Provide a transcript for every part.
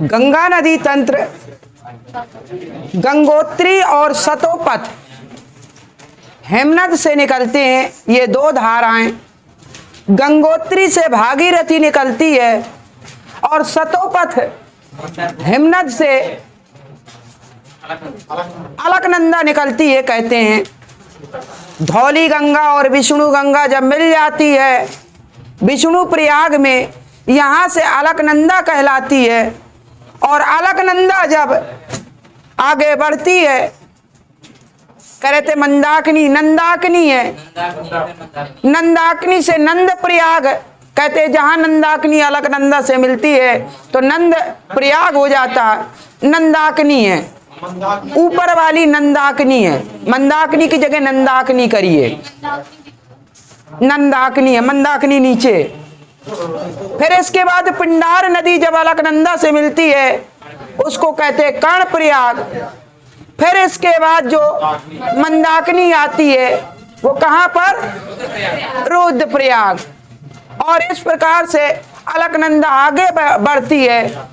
गंगा नदी तंत्र, गंगोत्री और सतोपथ हेमनद से निकलते हैं ये दो धाराएं। गंगोत्री से भागीरथी निकलती है और सतोपथ हेमनद से अलकनंदा निकलती है। कहते हैं धौली गंगा और विष्णु गंगा जब मिल जाती है विष्णु प्रयाग में, यहाँ से अलकनंदा कहलाती है। और अलकनंदा जब आगे बढ़ती है, कहते मंदाकिनी, नंदाकिनी है, नंदाकिनी से नंद प्रयाग, कहते जहां नंदाकिनी अलकनंदा से मिलती है तो नंद प्रयाग हो जाता है, नंदाकिनी है। ऊपर वाली नंदाकिनी है, मंदाकिनी की जगह नंदाकिनी करिए, नंदाकिनी है, मंदाकिनी नीचे। फिर इसके बाद पिंडार नदी जब अलकनंदा से मिलती है उसको कहते हैं कर्ण प्रयाग। फिर इसके बाद जो मंदाकिनी आती है वो कहां पर, रुद्रप्रयाग। और इस प्रकार से अलकनंदा आगे बढ़ती है।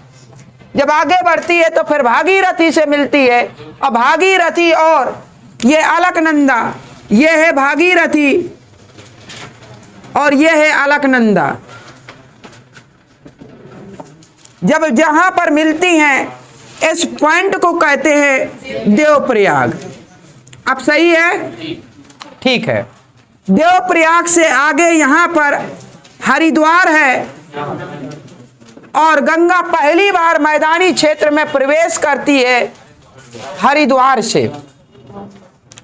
जब आगे बढ़ती है तो फिर भागीरथी से मिलती है, और भागीरथी और ये अलकनंदा, ये है भागीरथी और ये है अलकनंदा। जब जहां पर मिलती हैं इस पॉइंट को कहते हैं देवप्रयाग। अब सही है, ठीक है। देवप्रयाग से आगे यहां पर हरिद्वार है और गंगा पहली बार मैदानी क्षेत्र में प्रवेश करती है हरिद्वार से,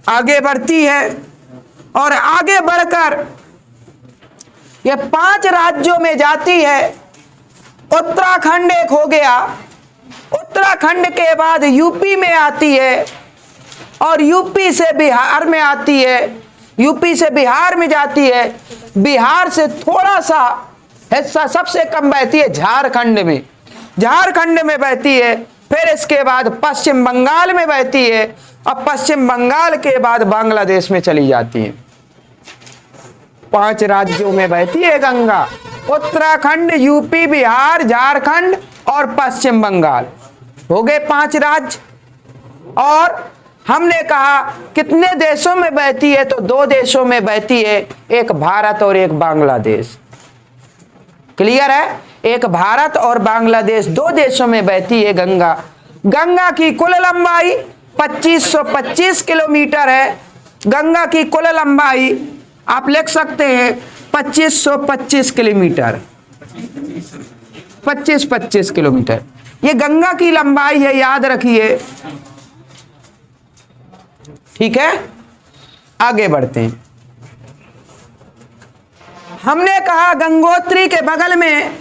आगे बढ़ती है और आगे बढ़कर ये 5 राज्यों में जाती है। उत्तराखंड एक हो गया, उत्तराखंड के बाद यूपी में आती है और यूपी से बिहार में आती है, यूपी से बिहार में जाती है। बिहार से थोड़ा सा हिस्सा सबसे कम बहती है झारखंड में, झारखंड में बहती है। फिर इसके बाद पश्चिम बंगाल में बहती है और पश्चिम बंगाल के बाद बांग्लादेश में चली जाती है। 5 राज्यों में बहती है गंगा, उत्तराखंड, यूपी, बिहार, झारखंड और पश्चिम बंगाल, हो गए 5 राज्य। और हमने कहा कितने देशों में बहती है, तो 2 देशों में बहती है, एक भारत और एक बांग्लादेश। क्लियर है, एक भारत और बांग्लादेश 2 देशों में बहती है गंगा। गंगा की कुल लंबाई 2525 किलोमीटर है। गंगा की कुल लंबाई आप लिख सकते हैं 2525 किलोमीटर, 25 किलोमीटर ये गंगा की लंबाई है, याद रखिए। ठीक है, आगे बढ़ते हैं। हमने कहा गंगोत्री के बगल में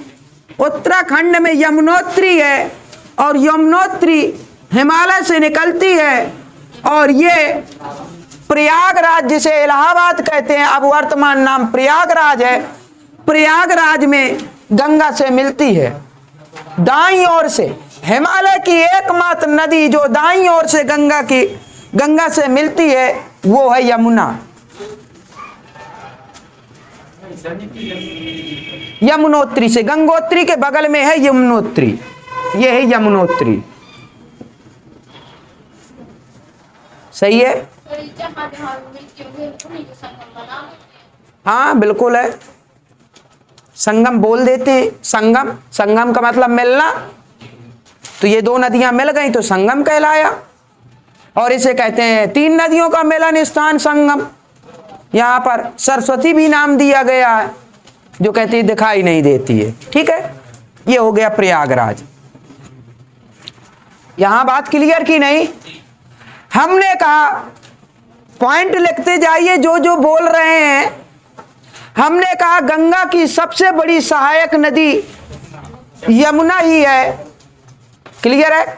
उत्तराखंड में यमुनोत्री है और यमुनोत्री हिमालय से निकलती है और ये प्रयागराज, जिसे इलाहाबाद कहते हैं, अब वर्तमान नाम प्रयागराज है, प्रयागराज में गंगा से मिलती है। दाईं ओर से हिमालय की एकमात्र नदी जो दाईं ओर से गंगा से मिलती है वो है यमुना। यमुनोत्री से, गंगोत्री के बगल में है यमुनोत्री, ये है यमुनोत्री। सही है, हाँ बिल्कुल है। संगम बोल देते हैं, संगम, संगम का मतलब मिलना। तो ये 2 नदियां मिल गई तो संगम कहलाया। और इसे कहते हैं 3 नदियों का मिलन स्थान संगम। यहाँ पर सरस्वती भी नाम दिया गया है, जो कहती है दिखाई नहीं देती है। ठीक है, ये हो गया प्रयागराज। यहां बात क्लियर की नहीं? हमने कहा पॉइंट लिखते जाइए जो जो बोल रहे हैं। हमने कहा गंगा की सबसे बड़ी सहायक नदी यमुना ही है। क्लियर है,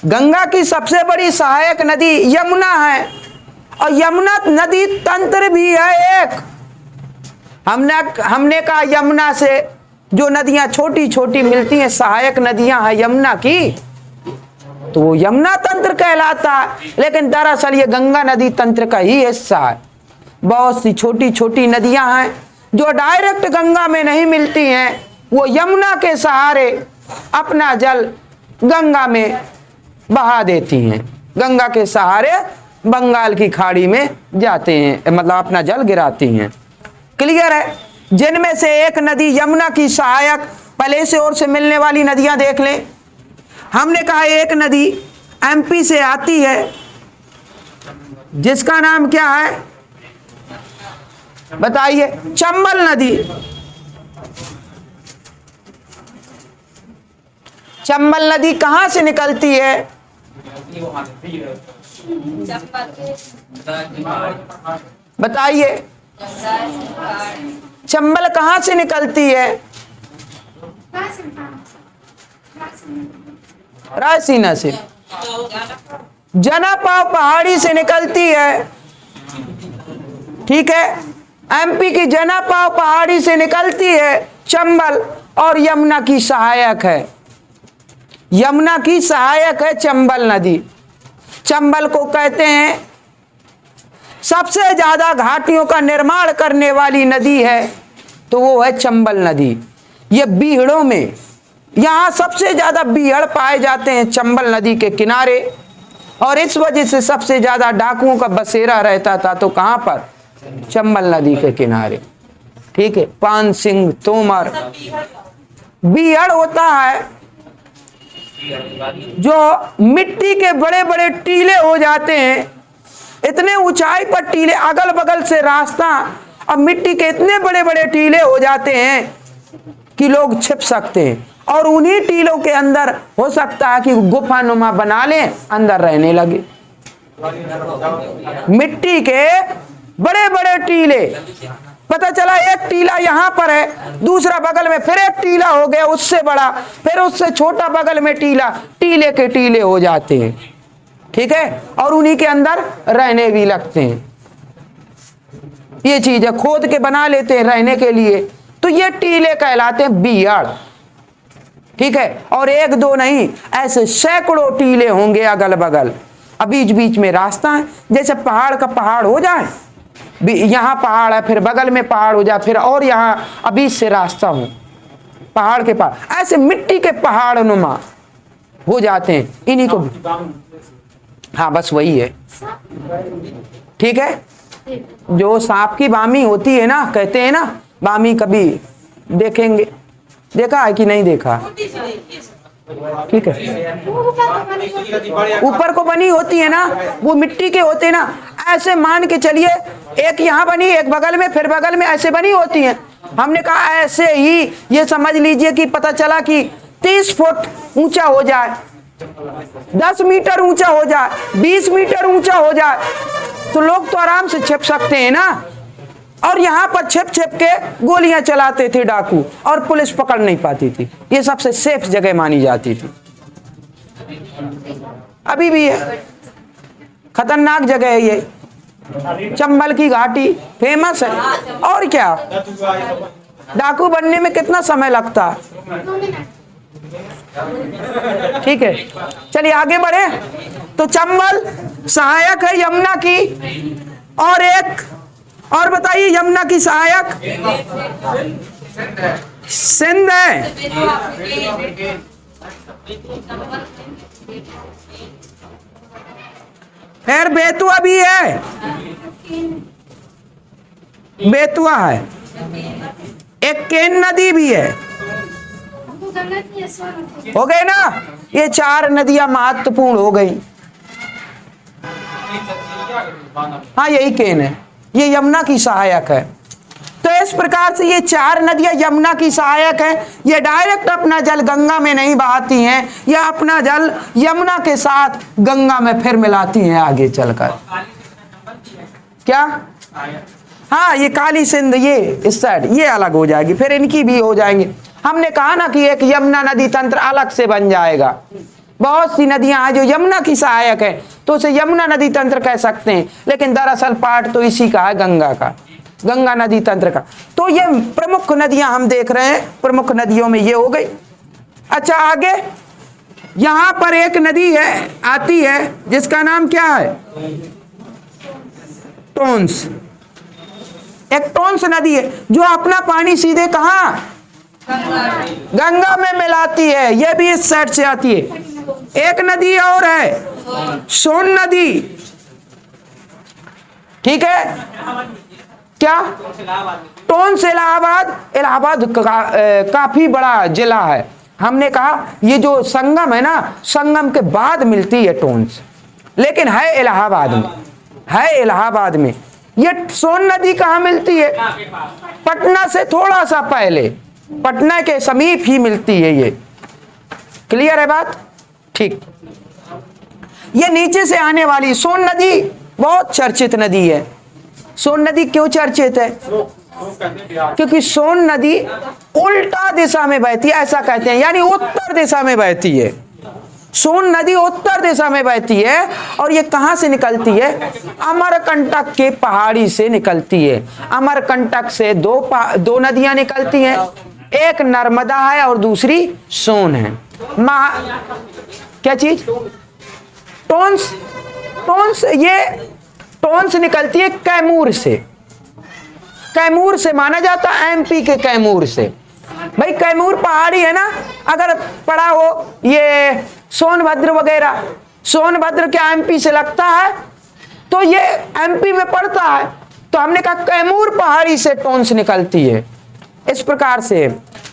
गंगा की सबसे बड़ी सहायक नदी यमुना है और यमुना नदी तंत्र भी है एक। हमने कहा यमुना से जो नदियां छोटी छोटी मिलती हैं, सहायक नदियां हैं यमुना की, तो वो यमुना तंत्र कहलाता है। लेकिन दरअसल ये गंगा नदी तंत्र का ही हिस्सा है। बहुत सी छोटी छोटी नदियां हैं जो डायरेक्ट गंगा में नहीं मिलती हैं, वो यमुना के सहारे अपना जल गंगा में बहा देती हैं, गंगा के सहारे बंगाल की खाड़ी में जाते हैं, मतलब अपना जल गिराती हैं। क्लियर है? जिनमें से एक नदी यमुना की सहायक, पहले से और से मिलने वाली नदियां देख लें। हमने कहा एक नदी एमपी से आती है जिसका नाम क्या है बताइए? चंबल नदी। चंबल नदी कहां से निकलती है? बताइए, चंबल कहां से निकलती है? रायसीना से। जनापाव पहाड़ी से निकलती है, ठीक है। एमपी की जनापाव पहाड़ी से निकलती है चंबल, और यमुना की सहायक है, यमुना की सहायक है चंबल नदी। चंबल को कहते हैं सबसे ज्यादा घाटियों का निर्माण करने वाली नदी है, तो वो है चंबल नदी। ये बीहड़ों में, यहाँ सबसे ज्यादा बीहड़ पाए जाते हैं चंबल नदी के किनारे, और इस वजह से सबसे ज्यादा डाकुओं का बसेरा रहता था तो कहाँ पर? चंबल नदी के किनारे, ठीक है। पान सिंह तोमर। बीहड़ होता है जो मिट्टी के बड़े बड़े टीले हो जाते हैं, इतने ऊंचाई पर टीले, अगल बगल से रास्ता, अब मिट्टी के इतने बड़े बड़े टीले हो जाते हैं कि लोग छिप सकते हैं, और उन्हीं टीलों के अंदर हो सकता है कि गुफा नुमा बना लें, अंदर रहने लगे। मिट्टी के बड़े बड़े टीले, पता चला एक टीला यहाँ पर है, दूसरा बगल में फिर एक टीला हो गया उससे बड़ा, फिर उससे छोटा बगल में टीला, टीले के टीले हो जाते हैं, ठीक है, और उन्हीं के अंदर रहने भी लगते हैं। ये चीज है, खोद के बना लेते हैं रहने के लिए, तो ये टीले कहलाते हैं बीहड़, ठीक है। और एक दो नहीं, ऐसे सैकड़ों टीले होंगे अगल बगल, अब बीच बीच में रास्ता है। जैसे पहाड़ का पहाड़ हो जाए, यहाँ पहाड़ है, फिर बगल में पहाड़ हो जाए, फिर और यहाँ अभी से रास्ता हो, पहाड़ के पहाड़, ऐसे मिट्टी के पहाड़ नुमा हो जाते हैं, इन्हीं को। हाँ बस वही है, ठीक है। जो सांप की बामी होती है ना, कहते हैं ना बामी, कभी देखेंगे, देखा है कि नहीं देखा? ठीक है, ऊपर को बनी होती है ना, वो मिट्टी के होते हैं ना, ऐसे मान के चलिए, एक यहाँ बनी, एक बगल में, फिर बगल में, ऐसे बनी होती है। हमने कहा ऐसे ही ये समझ लीजिए कि पता चला कि 30 फुट ऊंचा हो जाए, 10 मीटर ऊंचा हो जाए, 20 मीटर ऊंचा हो जाए, तो लोग तो आराम से छिप सकते हैं ना। और यहाँ पर छिप छिप के गोलियां चलाते थे डाकू, और पुलिस पकड़ नहीं पाती थी। ये सबसे सेफ जगह मानी जाती थी, अभी भी है, खतरनाक जगह है ये। चंबल की घाटी फेमस है। और क्या, डाकू बनने में कितना समय लगता है? ठीक है, चलिए आगे बढ़े। तो चंबल सहायक है यमुना की, और एक और बताइए, यमुना की सहायक सिंध है। फिर बेतुआ भी है, बेतुआ है, एक केन नदी भी है। हो गए ना, ये 4 नदियां महत्वपूर्ण हो गई। हाँ यही केन है, ये यमुना की सहायक है। तो इस प्रकार से ये 4 नदियां यमुना की सहायक है। ये डायरेक्ट अपना जल गंगा में नहीं बहाती हैं, ये अपना जल यमुना के साथ गंगा में फिर मिलाती हैं आगे चलकर। क्या? हाँ, ये काली सिंध, ये इस साइड, ये अलग हो जाएगी, फिर इनकी भी हो जाएंगी। हमने कहा ना कि एक यमुना नदी तंत्र अलग से बन जाएगा। बहुत सी नदियां हैं जो यमुना की सहायक है, तो उसे यमुना नदी तंत्र कह सकते हैं, लेकिन दरअसल पार्ट तो इसी का है, गंगा का, गंगा नदी तंत्र का। तो ये प्रमुख नदियां हम देख रहे हैं, प्रमुख नदियों में ये हो गई। अच्छा आगे, यहां पर एक नदी है, आती है, जिसका नाम क्या है? टोंस। एक टोंस नदी है जो अपना पानी सीधे कहां? गंगा में मिलाती है, ये भी इस साइड से आती है। एक नदी और है सोन नदी, ठीक है, क्या टोंस इलाहाबाद। इलाहाबाद काफी बड़ा जिला है। हमने कहा ये जो संगम है ना, संगम के बाद मिलती है टोंस, लेकिन है इलाहाबाद में, है इलाहाबाद में। ये सोन नदी कहाँ मिलती है? पटना से थोड़ा सा पहले, पटना के समीप ही मिलती है। ये क्लियर है बात? ठीक। ये नीचे से आने वाली सोन नदी बहुत चर्चित नदी है। सोन नदी क्यों चर्चित है? क्योंकि सोन नदी उल्टा दिशा में बहती है, ऐसा कहते हैं, यानी उत्तर दिशा में बहती है। सोन नदी उत्तर दिशा में बहती है। और ये कहां से निकलती है? अमरकंटक के पहाड़ी से निकलती है। अमरकंटक से दो नदियां निकलती हैं, एक नर्मदा है और दूसरी सोन है। क्या चीज? टोंस। टोंस, ये टोंस निकलती है कैमूर से। कैमूर से माना जाता है, एमपी के कैमूर से। भाई कैमूर पहाड़ी है ना, अगर पढ़ा हो ये सोनभद्र वगैरह, सोनभद्र क्या एमपी से लगता है? तो ये एमपी में पड़ता है। तो हमने कहा कैमूर पहाड़ी से टोंस निकलती है, इस प्रकार से,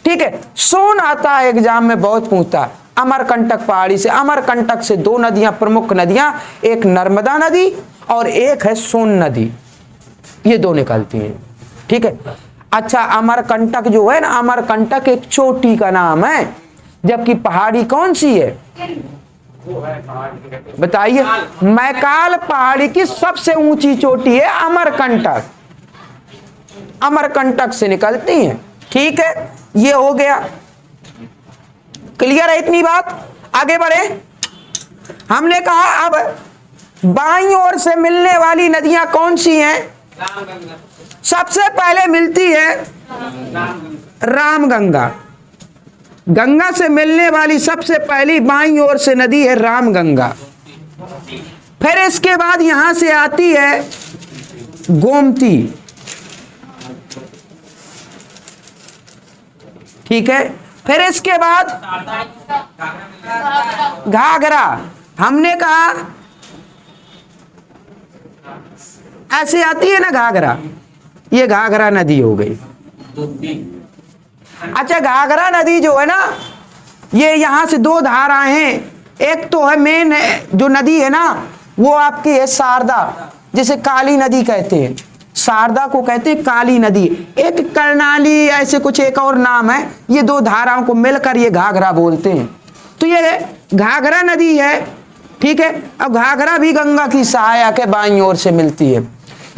ठीक है। सोन आता है एग्जाम में, बहुत पूछता। अमरकंटक पहाड़ी से, अमरकंटक से दो नदियां, प्रमुख नदियां, एक नर्मदा नदी और एक है सोन नदी, ये दो निकलती हैं, ठीक है। अच्छा, अमरकंटक जो है ना, अमरकंटक एक चोटी का नाम है, जबकि पहाड़ी कौन सी है बताइए? मैकाल पहाड़ी की सबसे ऊंची चोटी है अमरकंटक, अमरकंटक से निकलती हैं, ठीक है। ये हो गया, क्लियर है इतनी बात? आगे बढ़े। हमने कहा अब बाईं ओर से मिलने वाली नदियां कौन सी हैं? सबसे पहले मिलती है रामगंगा। गंगा से मिलने वाली सबसे पहली बाईं ओर से नदी है रामगंगा। फिर इसके बाद यहां से आती है गोमती, ठीक है। फिर इसके बाद घाघरा। हमने कहा ऐसे आती है ना घाघरा, ये घाघरा नदी हो गई। अच्छा, घाघरा नदी जो है ना, ये यहां से दो धाराएं हैं। एक तो है मेन जो नदी है ना, वो आपकी है शारदा, जिसे काली नदी कहते हैं, शारदा को कहते हैं काली नदी। एक कर्णाली, ऐसे कुछ एक और नाम है। ये दो धाराओं को मिलकर ये घाघरा बोलते हैं। तो ये घाघरा नदी है, ठीक है। अब घाघरा भी गंगा की सहायक है, बाईं ओर से मिलती है।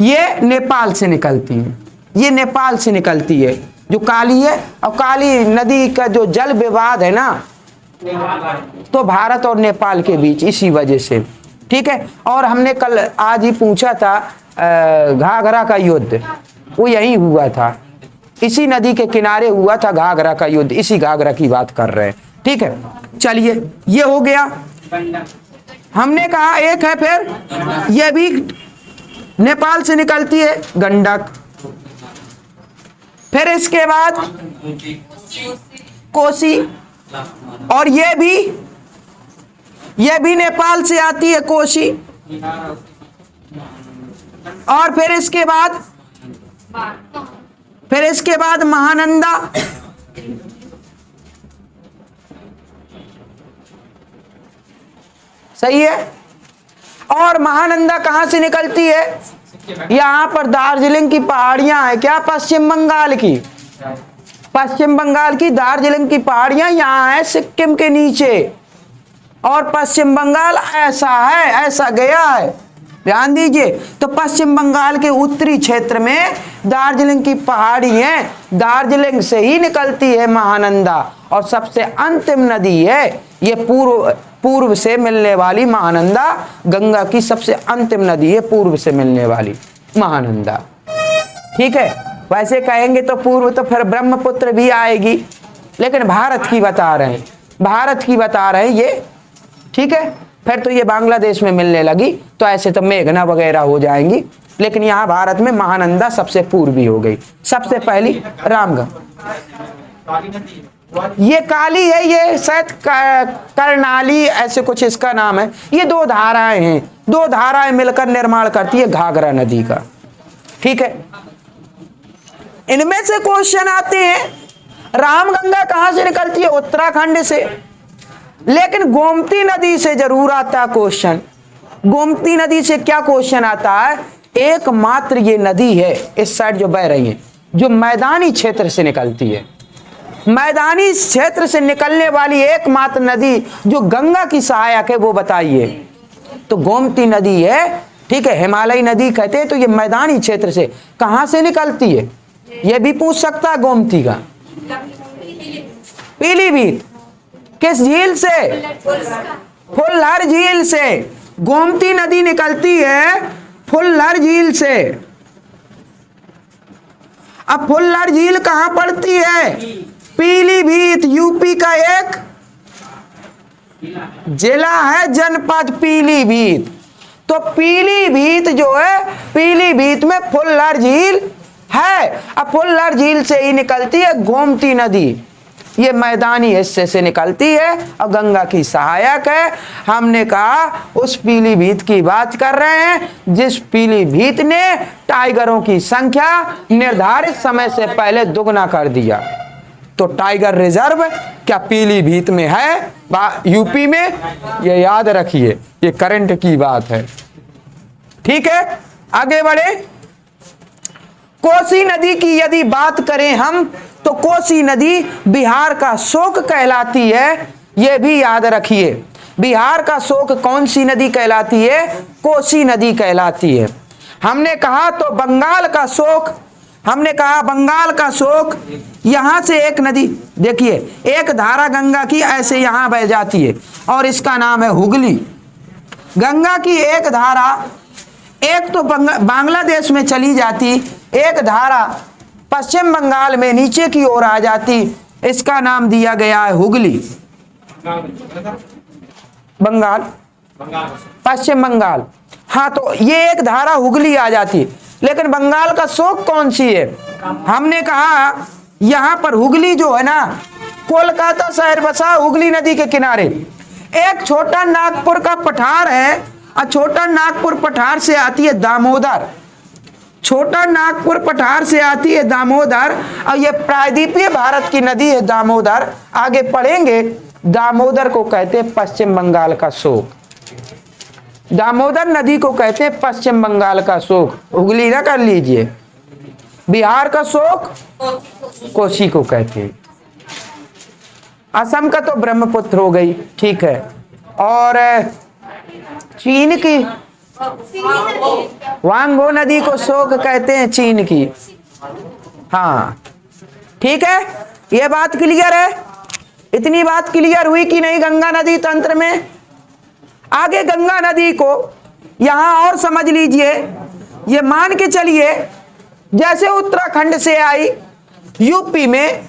ये नेपाल से निकलती है, ये नेपाल से निकलती है जो काली है। और काली नदी का जो जल विवाद है ना, तो भारत और नेपाल के बीच, इसी वजह से, ठीक है। और हमने कल आज ही पूछा था घाघरा का युद्ध, वो यही हुआ था, इसी नदी के किनारे हुआ था घाघरा का युद्ध, इसी घाघरा की बात कर रहे हैं, ठीक है। चलिए, ये हो गया। हमने कहा एक है फिर, ये भी नेपाल से निकलती है, गंडक। फिर इसके बाद कोसी, और ये भी नेपाल से आती है, कोसी। और फिर इसके बाद महानंदा। सही है। और महानंदा कहां से निकलती है? यहां पर दार्जिलिंग की पहाड़ियां हैं, क्या? पश्चिम बंगाल की, पश्चिम बंगाल की दार्जिलिंग की पहाड़ियां यहां है, सिक्किम के नीचे। और पश्चिम बंगाल ऐसा है, ऐसा गया है, ध्यान दीजिए। तो पश्चिम बंगाल के उत्तरी क्षेत्र में दार्जिलिंग की पहाड़ी है, दार्जिलिंग से ही निकलती है महानंदा। और सबसे अंतिम नदी है ये, पूर्व से मिलने वाली महानंदा, गंगा की सबसे अंतिम नदी है, पूर्व से मिलने वाली महानंदा, ठीक है। वैसे कहेंगे तो पूर्व तो फिर ब्रह्मपुत्र भी आएगी, लेकिन भारत की बता रहे हैं, भारत की बता रहे हैं ये, ठीक है। फिर तो ये बांग्लादेश में मिलने लगी, तो ऐसे तो मेघना वगैरह हो जाएंगी, लेकिन यहाँ भारत में महानंदा सबसे पूर्वी हो गई, सबसे पहली रामगंगा। ये काली है, ये शायद कर्णाली ऐसे कुछ इसका नाम है। ये दो धाराएं हैं, दो धाराएं मिलकर निर्माण करती है घाघरा नदी का। ठीक है, इनमें से क्वेश्चन आते हैं, रामगंगा कहां से निकलती है? उत्तराखंड से। लेकिन गोमती नदी से जरूर आता क्वेश्चन। गोमती नदी से क्या क्वेश्चन आता है? एकमात्र ये नदी है इस साइड जो बह रही है, जो मैदानी क्षेत्र से निकलती है। मैदानी क्षेत्र से निकलने वाली एकमात्र नदी जो गंगा की सहायक है, वो बताइए। तो गोमती नदी है। ठीक है, हिमालयी नदी कहते हैं। तो ये मैदानी क्षेत्र से कहां से निकलती है? ये भी पूछ सकता है गोमती का। पीलीभीत। किस झील से? फुल्लर झील से। गोमती नदी निकलती है फुल्लर झील से। अब फुल्लर झील कहां पड़ती है? पीलीभीत, यूपी का एक जिला है, जनपद पीलीभीत। तो पीलीभीत जो है, पीलीभीत में फुल्लर झील है। अब फुल्लर झील से ही निकलती है गोमती नदी। ये मैदानी हिस्से से निकलती है और गंगा की सहायक है। हमने कहा उस पीलीभीत की बात कर रहे हैं जिस पीलीभीत ने टाइगरों की संख्या निर्धारित समय से पहले दुगना कर दिया। तो टाइगर रिजर्व क्या पीलीभीत में है? यूपी में? ये याद रखिए, ये करंट की बात है। ठीक है, आगे बढ़े। कोसी नदी की यदि बात करें हम, तो कोसी नदी बिहार का शोक कहलाती है। यह भी याद रखिए, बिहार का शोक कौन सी नदी कहलाती है? कोसी नदी कहलाती है। हमने कहा तो बंगाल का शोक, हमने कहा बंगाल का शोक, यहां से एक नदी देखिए, एक धारा गंगा की ऐसे यहां बह जाती है और इसका नाम है हुगली। गंगा की एक धारा, एक तो बांग्लादेश में चली जाती, एक धारा पश्चिम बंगाल में नीचे की ओर आ जाती, इसका नाम दिया गया है हुगली। बंगाल, पश्चिम बंगाल। हाँ, तो ये एक धारा हुगली आ जाती। लेकिन बंगाल का शोक कौन सी है? हमने कहा यहां पर हुगली जो है ना, कोलकाता शहर बसा हुगली नदी के किनारे। एक छोटा नागपुर का पठार है और छोटा नागपुर पठार से आती है दामोदर। छोटा नागपुर पठार से आती है दामोदर और ये प्रायद्वीपीय भारत की नदी है दामोदर। आगे पढ़ेंगे, दामोदर को कहते हैं पश्चिम बंगाल का शोक। दामोदर नदी को कहते हैं पश्चिम बंगाल का शोक। हुगली ना कर लीजिए। बिहार का शोक कोसी को कहते हैं। असम का तो ब्रह्मपुत्र हो गई। ठीक है, और चीन की वांगो नदी को शोक कहते हैं, चीन की। हाँ, ठीक है, ये बात क्लियर है। इतनी बात क्लियर हुई कि नहीं गंगा नदी तंत्र में? आगे गंगा नदी को यहां और समझ लीजिए। ये मान के चलिए जैसे उत्तराखंड से आई यूपी में,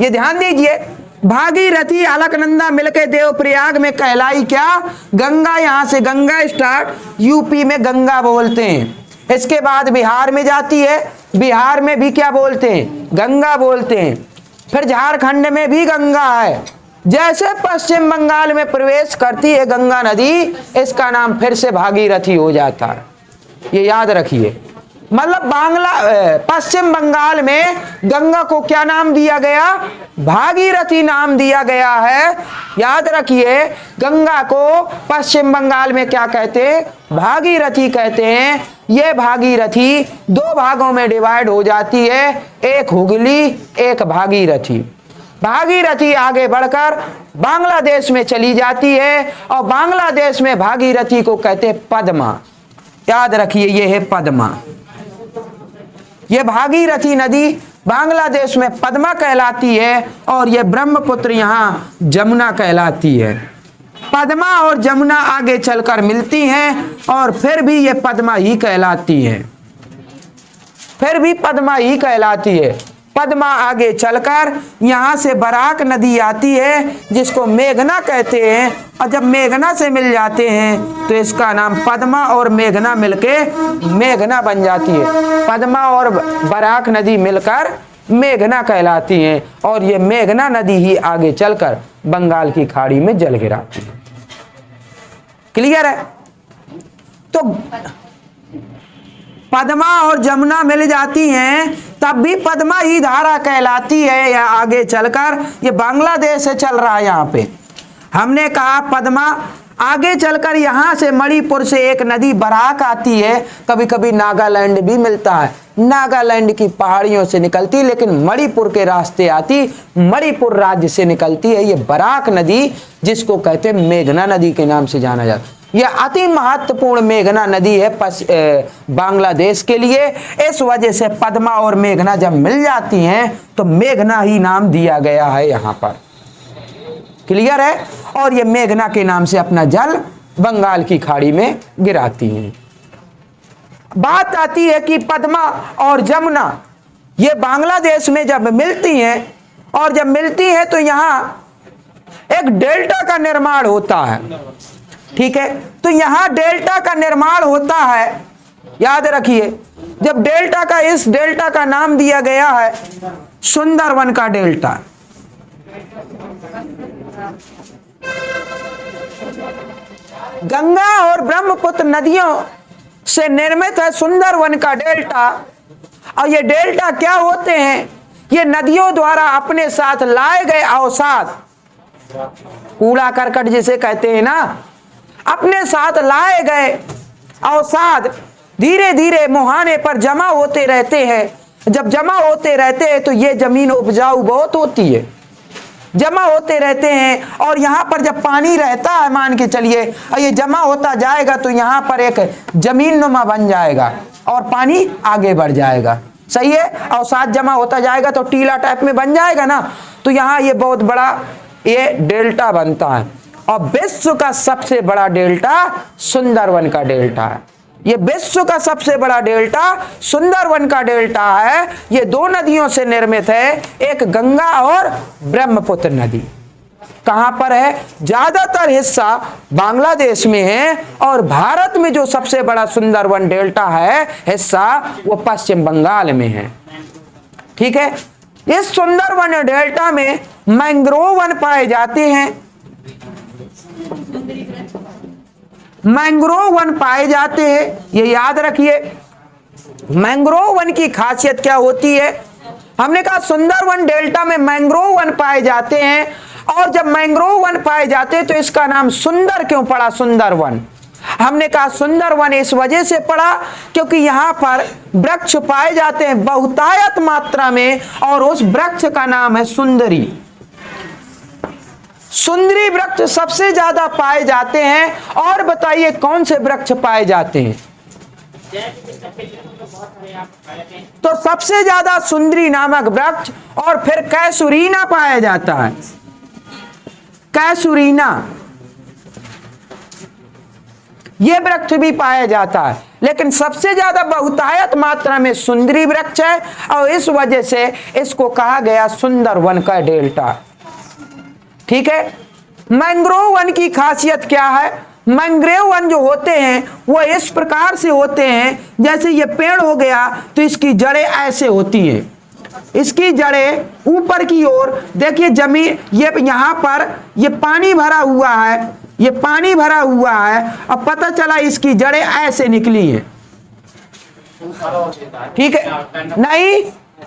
ये ध्यान दीजिए, भागीरथी अलकनंदा मिलके देवप्रयाग में कहलाई क्या? गंगा। यहां से गंगा स्टार्ट, यूपी में गंगा बोलते हैं। इसके बाद बिहार में जाती है, बिहार में भी क्या बोलते हैं? गंगा बोलते हैं। फिर झारखंड में भी गंगा है। जैसे पश्चिम बंगाल में प्रवेश करती है गंगा नदी, इसका नाम फिर से भागीरथी हो जाता है। ये याद रखिए। मतलब पश्चिम बंगाल में गंगा को क्या नाम दिया गया? भागीरथी नाम दिया गया है। याद रखिए, गंगा को पश्चिम बंगाल में क्या कहते हैं? भागीरथी कहते हैं। ये भागीरथी दो भागों में डिवाइड हो जाती है, एक हुगली, एक भागीरथी। भागीरथी आगे बढ़कर बांग्लादेश में चली जाती है और बांग्लादेश में भागीरथी को कहते हैं पद्मा। याद रखिए, ये है पद्मा। ये भागीरथी नदी बांग्लादेश में पद्मा कहलाती है और ये ब्रह्मपुत्र यहाँ जमुना कहलाती है। पद्मा और जमुना आगे चलकर मिलती हैं और फिर भी ये पद्मा ही कहलाती है। फिर भी पद्मा ही कहलाती है। पद्मा आगे चलकर यहाँ से बराक नदी आती है जिसको मेघना कहते हैं, और जब मेघना से मिल जाते हैं तो इसका नाम पद्मा और मेघना मिलके मेघना बन जाती है। पद्मा और बराक नदी मिलकर मेघना कहलाती हैं और ये मेघना नदी ही आगे चलकर बंगाल की खाड़ी में जल गिराती है। क्लियर है? तो पद्मा और जमुना मिल जाती हैं तब भी पद्मा ही धारा कहलाती है। या आगे चलकर ये बांग्लादेश से चल रहा है, यहाँ पे हमने कहा पद्मा, आगे चलकर यहाँ से मणिपुर से एक नदी बराक आती है, कभी कभी नागालैंड भी मिलता है, नागालैंड की पहाड़ियों से निकलती, लेकिन मणिपुर के रास्ते आती, मणिपुर राज्य से निकलती है ये बराक नदी, जिसको कहते हैं मेघना नदी के नाम से जाना जाता है। यह अति महत्वपूर्ण मेघना नदी है बांग्लादेश के लिए। इस वजह से पद्मा और मेघना जब मिल जाती हैं तो मेघना ही नाम दिया गया है यहाँ पर। क्लियर है? और ये मेघना के नाम से अपना जल बंगाल की खाड़ी में गिराती हैं। बात आती है कि पद्मा और जमुना ये बांग्लादेश में जब मिलती हैं, और जब मिलती हैं तो यहाँ एक डेल्टा का निर्माण होता है। ठीक है, तो यहां डेल्टा का निर्माण होता है, याद रखिए। जब डेल्टा का, इस डेल्टा का नाम दिया गया है सुंदरवन का डेल्टा। गंगा और ब्रह्मपुत्र नदियों से निर्मित है सुंदरवन का डेल्टा। और ये डेल्टा क्या होते हैं? ये नदियों द्वारा अपने साथ लाए गए अवसाद, कूड़ा करकट जिसे कहते हैं ना, अपने साथ लाए गए अवसाद धीरे धीरे मुहाने पर जमा होते रहते हैं। जब जमा होते रहते हैं तो ये जमीन उपजाऊ बहुत होती है, जमा होते रहते हैं। और यहाँ पर जब पानी रहता है, मान के चलिए, और ये जमा होता जाएगा तो यहाँ पर एक जमीन नुमा बन जाएगा और पानी आगे बढ़ जाएगा। सही है? अवसाद जमा होता जाएगा तो टीला टाइप में बन जाएगा ना, तो यहाँ ये बहुत बड़ा ये डेल्टा बनता है। और विश्व का सबसे बड़ा डेल्टा सुंदरवन का डेल्टा है। ये विश्व का सबसे बड़ा डेल्टा सुंदरवन का डेल्टा है। ये दो नदियों से निर्मित है, एक गंगा और ब्रह्मपुत्र नदी। कहां पर है? ज्यादातर हिस्सा बांग्लादेश में है, और भारत में जो सबसे बड़ा सुंदरवन डेल्टा है हिस्सा, वो पश्चिम बंगाल में है। ठीक है, इस सुंदरवन डेल्टा में मैंग्रोव वन पाए जाते हैं, मैंग्रोव वन पाए जाते हैं, ये याद रखिए। मैंग्रोव वन की खासियत क्या होती है? हमने कहा सुंदरवन डेल्टा में मैंग्रोव वन पाए जाते हैं, और जब मैंग्रोव वन पाए जाते हैं तो इसका नाम सुंदर क्यों पड़ा? सुंदरवन। हमने कहा सुंदरवन इस वजह से पड़ा क्योंकि यहां पर वृक्ष पाए जाते हैं बहुतायत मात्रा में, और उस वृक्ष का नाम है सुंदरी। सुंदरी वृक्ष सबसे ज्यादा पाए जाते हैं। और बताइए कौन से वृक्ष पाए जाते हैं? तो सबसे ज्यादा सुंदरी नामक वृक्ष, और फिर कैसुरीना पाया जाता है। कैसुरीना ये वृक्ष भी पाया जाता है, लेकिन सबसे ज्यादा बहुतायत मात्रा में सुंदरी वृक्ष है, और इस वजह से इसको कहा गया सुंदरवन का डेल्टा। ठीक है, मैंग्रोव वन की खासियत क्या है? मैंग्रोव वन जो होते हैं वो इस प्रकार से होते हैं, जैसे ये पेड़ हो गया तो इसकी जड़ें ऐसे होती हैं, इसकी जड़ें ऊपर की ओर। देखिए जमीन, ये यहाँ पर ये पानी भरा हुआ है, ये पानी भरा हुआ है, अब पता चला इसकी जड़ें ऐसे निकली हैं। ठीक है, नहीं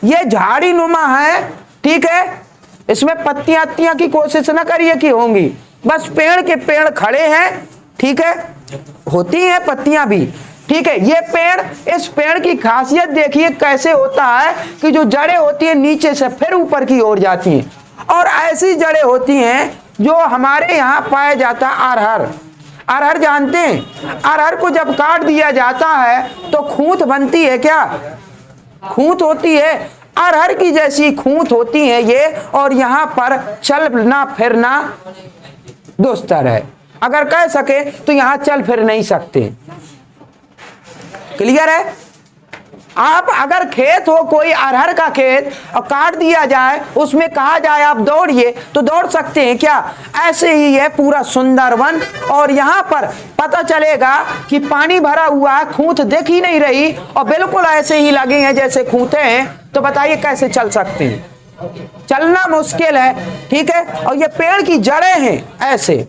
ये झाड़ी नुमा है। ठीक है, इसमें पत्तियां की कोशिश ना करिए कि होंगी, बस पेड़ के पेड़ खड़े हैं। ठीक है, होती हैं पत्तियां भी। ठीक है, ये पेड़, इस पेड़ की खासियत देखिए कैसे होता है कि जो जड़ें होती हैं नीचे से फिर ऊपर की ओर जाती हैं, और ऐसी जड़ें होती हैं जो हमारे यहाँ पाया जाता है अरहर। अरहर जानते हैं? अरहर को जब काट दिया जाता है तो खूंत बनती है। क्या खूंत होती है? अरहर की जैसी खूंत होती है ये, और यहाँ पर चलना फिरना दुस्तर है। अगर कह सके तो यहाँ चल फिर नहीं सकते। क्लियर है? आप अगर खेत हो कोई अरहर का खेत और काट दिया जाए, उसमें कहा जाए आप दौड़िए, तो दौड़ सकते हैं क्या? ऐसे ही है पूरा सुंदरवन। और यहाँ पर पता चलेगा कि पानी भरा हुआ है, खूंट दिख ही नहीं रही और बिल्कुल ऐसे ही लगे हैं जैसे खूंटे हैं। तो बताइए कैसे चल सकते हैं? चलना मुश्किल है, ठीक है। और ये पेड़ की जड़ें हैं ऐसे।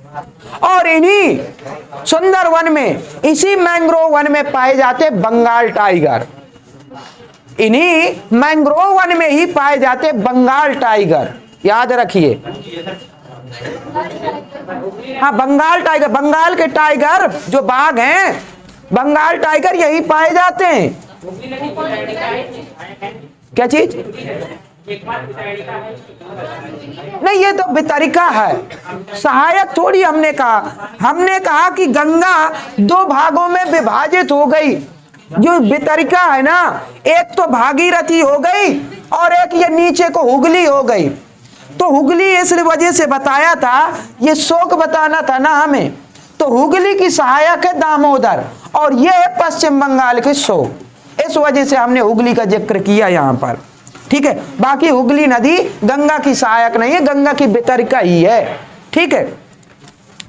और इन्हीं सुंदरवन में, इसी मैंग्रोव वन में पाए जाते बंगाल टाइगर। इन्हीं मैंग्रोव वन में ही पाए जाते बंगाल टाइगर, याद रखिए। हाँ, बंगाल टाइगर, बंगाल के टाइगर जो बाघ हैं, बंगाल टाइगर यही पाए जाते हैं। क्या चीज? नहीं, ये तो वितरिका है, सहायक थोड़ी। हमने कहा कि गंगा दो भागों में विभाजित हो गई। जो वितरिका है ना, एक तो भागीरथी हो गई और एक ये नीचे को हुगली हो गई। तो हुगली इस वजह से बताया था, ये शोक बताना था ना हमें, तो हुगली की सहायक है दामोदर और ये है पश्चिम बंगाल के शोक। इस वजह से हमने हुगली का जिक्र किया यहाँ पर, ठीक है। बाकी हुगली नदी गंगा की सहायक नहीं है, गंगा की वितरिका ही है, ठीक है।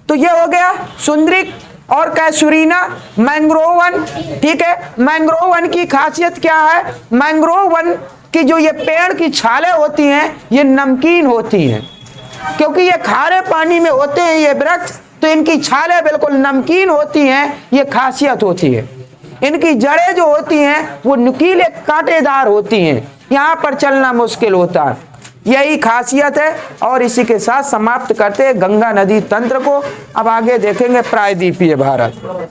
तो ये हो गया सुंदरिक और कैसुरीना मैंग्रोव वन, ठीक है। मैंग्रोव वन की खासियत क्या है? मैंग्रोव वन की जो ये पेड़ की छालें होती हैं, ये नमकीन होती हैं, क्योंकि ये खारे पानी में होते हैं ये वृक्ष, तो इनकी छालें बिल्कुल नमकीन होती हैं, ये खासियत होती है। इनकी जड़ें जो होती हैं वो नुकीले कांटेदार होती हैं, यहाँ पर चलना मुश्किल होता है, यही खासियत है। और इसी के साथ समाप्त करते हैं गंगा नदी तंत्र को। अब आगे देखेंगे प्रायद्वीपीय भारत।